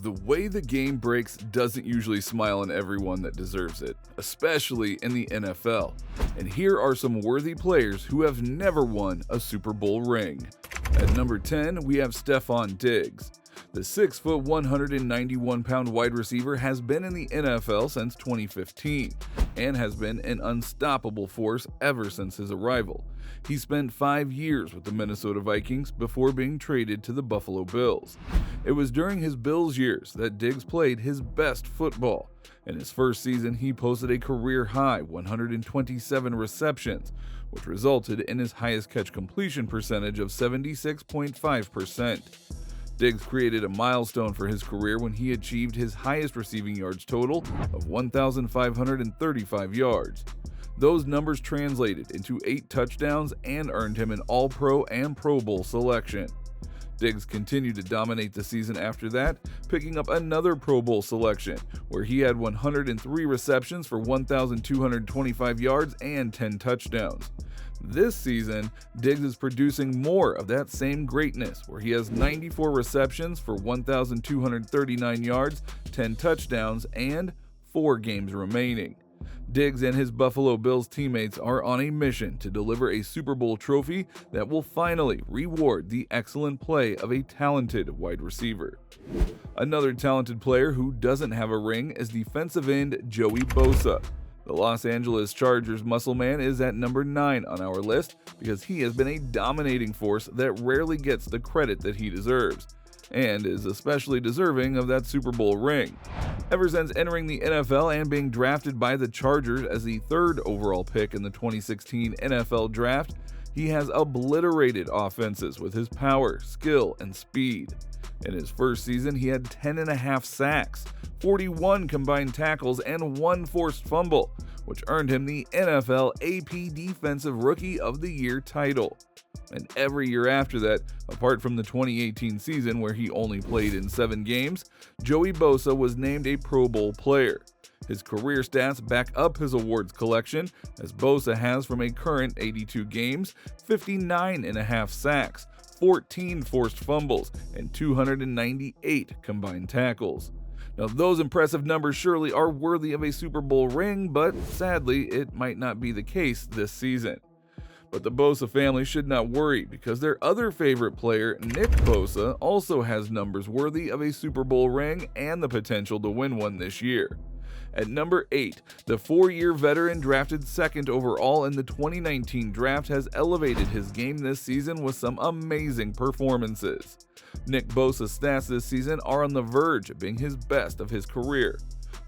The way the game breaks doesn't usually smile on everyone that deserves it, especially in the NFL. And here are some worthy players who have never won a Super Bowl ring. At number 10, we have Stefon Diggs. The 6', 191-pound wide receiver has been in the NFL since 2015 and has been an unstoppable force ever since his arrival. He spent 5 years with the Minnesota Vikings before being traded to the Buffalo Bills. It was during his Bills years that Diggs played his best football. In his first season, he posted a career-high 127 receptions, which resulted in his highest catch completion percentage of 76.5%. Diggs created a milestone for his career when he achieved his highest receiving yards total of 1,535 yards. Those numbers translated into 8 touchdowns and earned him an All-Pro and Pro Bowl selection. Diggs continued to dominate the season after that, picking up another Pro Bowl selection, where he had 103 receptions for 1,225 yards and 10 touchdowns. This season, Diggs is producing more of that same greatness, where he has 94 receptions for 1,239 yards, 10 touchdowns, and 4 games remaining. Diggs and his Buffalo Bills teammates are on a mission to deliver a Super Bowl trophy that will finally reward the excellent play of a talented wide receiver. Another talented player who doesn't have a ring is defensive end Joey Bosa. The Los Angeles Chargers muscle man is at number 9 on our list because he has been a dominating force that rarely gets the credit that he deserves, and is especially deserving of that Super Bowl ring. Ever since entering the NFL and being drafted by the Chargers as the 3rd overall pick in the 2016 NFL Draft, he has obliterated offenses with his power, skill, and speed. In his first season, he had 10.5 sacks, 41 combined tackles, and 1 forced fumble, which earned him the NFL AP Defensive Rookie of the Year title. And every year after that, apart from the 2018 season where he only played in 7 games, Joey Bosa was named a Pro Bowl player. His career stats back up his awards collection, as Bosa has from a current 82 games, 59.5 sacks, 14 forced fumbles, and 298 combined tackles. Now, those impressive numbers surely are worthy of a Super Bowl ring, but sadly, it might not be the case this season. But the Bosa family should not worry, because their other favorite player, Nick Bosa, also has numbers worthy of a Super Bowl ring and the potential to win one this year. At number 8, the 4-year veteran drafted 2nd overall in the 2019 draft has elevated his game this season with some amazing performances. Nick Bosa's stats this season are on the verge of being his best of his career.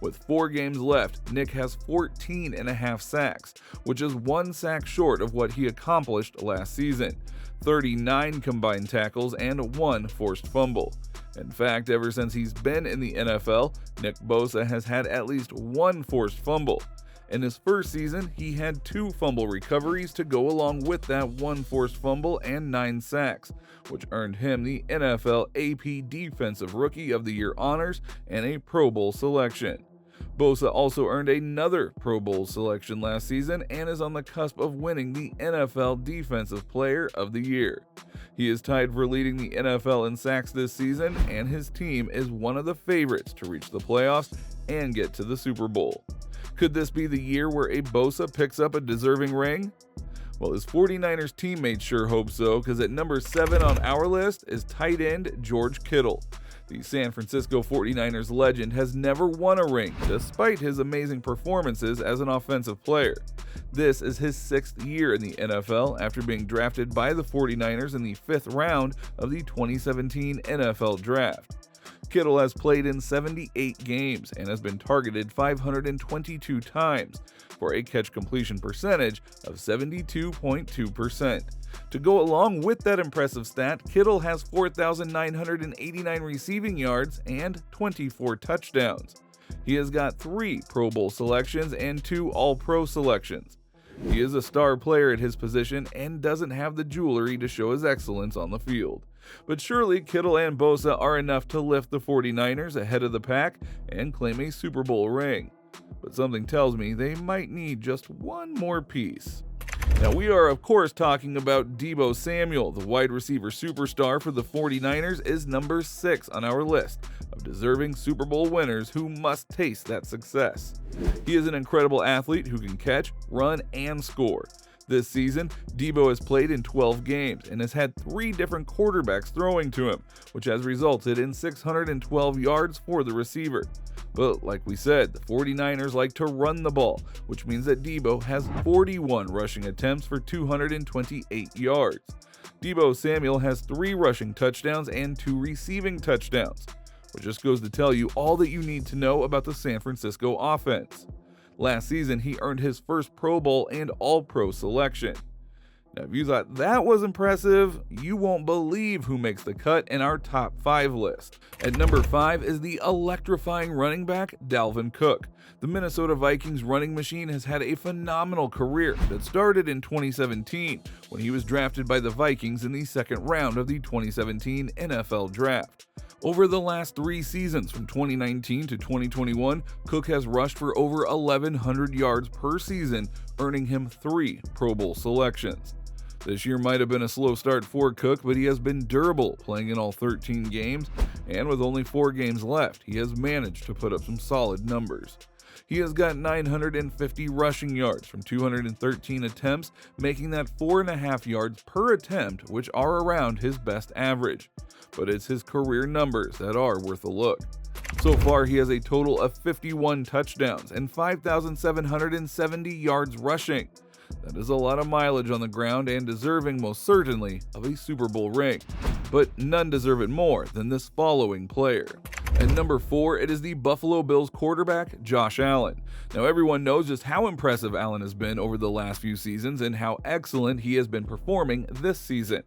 With 4 games left, Nick has 14.5 sacks, which is 1 sack short of what he accomplished last season, 39 combined tackles, and 1 forced fumble. In fact, ever since he's been in the NFL, Nick Bosa has had at least 1 forced fumble. In his first season, he had 2 fumble recoveries to go along with that 1 forced fumble and 9 sacks, which earned him the NFL AP Defensive Rookie of the Year honors and a Pro Bowl selection. Bosa also earned another Pro Bowl selection last season and is on the cusp of winning the NFL Defensive Player of the Year. He is tied for leading the NFL in sacks this season, and his team is one of the favorites to reach the playoffs and get to the Super Bowl. Could this be the year where a Bosa picks up a deserving ring? Well, his 49ers teammates sure hope so, because at number 7 on our list is tight end George Kittle. The San Francisco 49ers legend has never won a ring, despite his amazing performances as an offensive player. This is his 6th year in the NFL after being drafted by the 49ers in the 5th round of the 2017 NFL Draft. Kittle has played in 78 games and has been targeted 522 times for a catch completion percentage of 72.2%. To go along with that impressive stat, Kittle has 4,989 receiving yards and 24 touchdowns. He has got 3 Pro Bowl selections and 2 All-Pro selections. He is a star player at his position and doesn't have the jewelry to show his excellence on the field. But surely Kittle and Bosa are enough to lift the 49ers ahead of the pack and claim a Super Bowl ring. But something tells me they might need just one more piece. Now, we are, of course, talking about Debo Samuel. The wide receiver superstar for the 49ers is number 6 on our list of deserving Super Bowl winners who must taste that success. He is an incredible athlete who can catch, run, and score. This season, Debo has played in 12 games and has had 3 different quarterbacks throwing to him, which has resulted in 612 yards for the receiver. But like we said, the 49ers like to run the ball, which means that Debo has 41 rushing attempts for 228 yards. Debo Samuel has 3 rushing touchdowns and 2 receiving touchdowns, which just goes to tell you all that you need to know about the San Francisco offense. Last season, he earned his first Pro Bowl and All-Pro selection. Now, if you thought that was impressive, you won't believe who makes the cut in our top 5 list. At number 5 is the electrifying running back, Dalvin Cook. The Minnesota Vikings running machine has had a phenomenal career that started in 2017 when he was drafted by the Vikings in the second round of the 2017 NFL Draft. Over the last 3 seasons from 2019 to 2021, Cook has rushed for over 1,100 yards per season, earning him 3 Pro Bowl selections. This year might have been a slow start for Cook, but he has been durable, playing in all 13 games, and with only 4 games left, he has managed to put up some solid numbers. He has got 950 rushing yards from 213 attempts, making that 4.5 yards per attempt, which are around his best average. But it's his career numbers that are worth a look. So far, he has a total of 51 touchdowns and 5,770 yards rushing. That is a lot of mileage on the ground and deserving most certainly of a Super Bowl ring. But none deserve it more than this following player. At number 4, it is the Buffalo Bills quarterback, Josh Allen. Now, everyone knows just how impressive Allen has been over the last few seasons and how excellent he has been performing this season.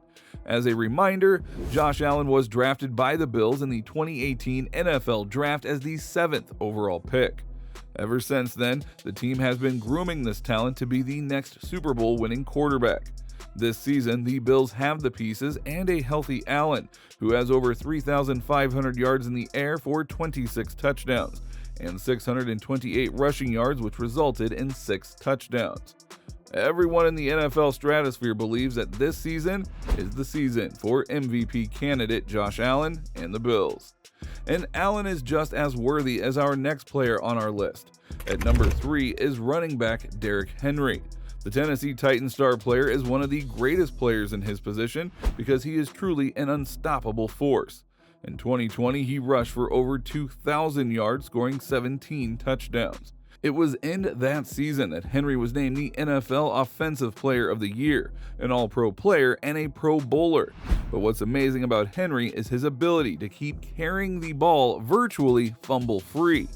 As a reminder, Josh Allen was drafted by the Bills in the 2018 NFL Draft as the 7th overall pick. Ever since then, the team has been grooming this talent to be the next Super Bowl winning quarterback. This season, the Bills have the pieces and a healthy Allen, who has over 3,500 yards in the air for 26 touchdowns, and 628 rushing yards, which resulted in 6 touchdowns. Everyone in the NFL stratosphere believes that this season is the season for MVP candidate Josh Allen and the Bills. And Allen is just as worthy as our next player on our list. At number 3 is running back Derrick Henry. The Tennessee Titans star player is one of the greatest players in his position because he is truly an unstoppable force. In 2020, he rushed for over 2,000 yards, scoring 17 touchdowns. It was in that season that Henry was named the NFL Offensive Player of the Year, an All-Pro player, and a Pro Bowler. But what's amazing about Henry is his ability to keep carrying the ball virtually fumble-free.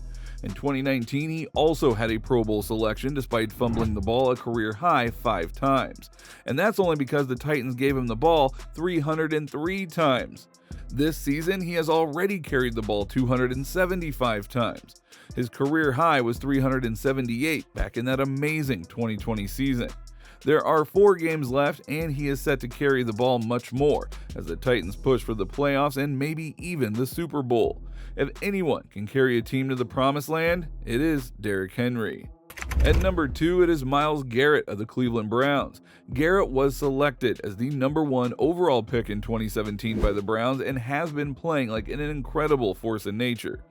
In 2019, he also had a Pro Bowl selection despite fumbling the ball a career-high 5 times. And that's only because the Titans gave him the ball 303 times. This season, he has already carried the ball 275 times. His career high was 378 back in that amazing 2020 season. There are 4 games left, and he is set to carry the ball much more as the Titans push for the playoffs and maybe even the Super Bowl. If anyone can carry a team to the promised land, it is Derrick Henry. At number 2, it is Myles Garrett of the Cleveland Browns. Garrett was selected as the number 1 overall pick in 2017 by the Browns and has been playing like an incredible force in nature.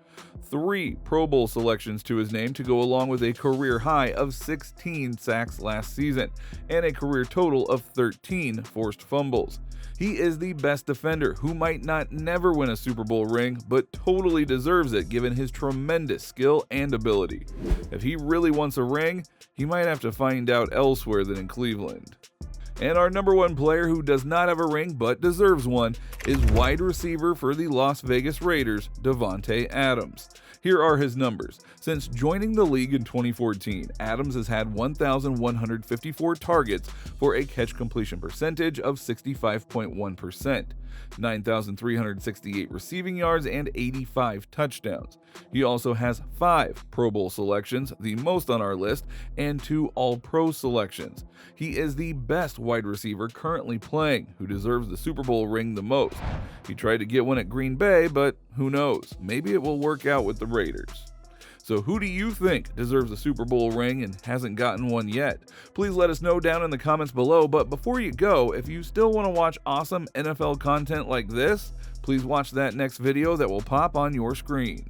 3 Pro Bowl selections to his name to go along with a career high of 16 sacks last season and a career total of 13 forced fumbles. He is the best defender who might not never win a Super Bowl ring, but totally deserves it given his tremendous skill and ability. If he really wants a ring, he might have to find out elsewhere than in Cleveland. And our number 1 player who does not have a ring but deserves one is wide receiver for the Las Vegas Raiders, Davante Adams. Here are his numbers. Since joining the league in 2014, Adams has had 1,154 targets for a catch completion percentage of 65.1%, 9,368 receiving yards, and 85 touchdowns. He also has 5 Pro Bowl selections, the most on our list, and 2 All-Pro selections. He is the best wide receiver currently playing, who deserves the Super Bowl ring the most. He tried to get one at Green Bay, but who knows? Maybe it will work out with the Raiders. So So who do you think deserves a Super Bowl ring and hasn't gotten one yet? Please let us know down in the comments below, but before you go, if you still want to watch awesome NFL content like this, please watch that next video that will pop on your screen.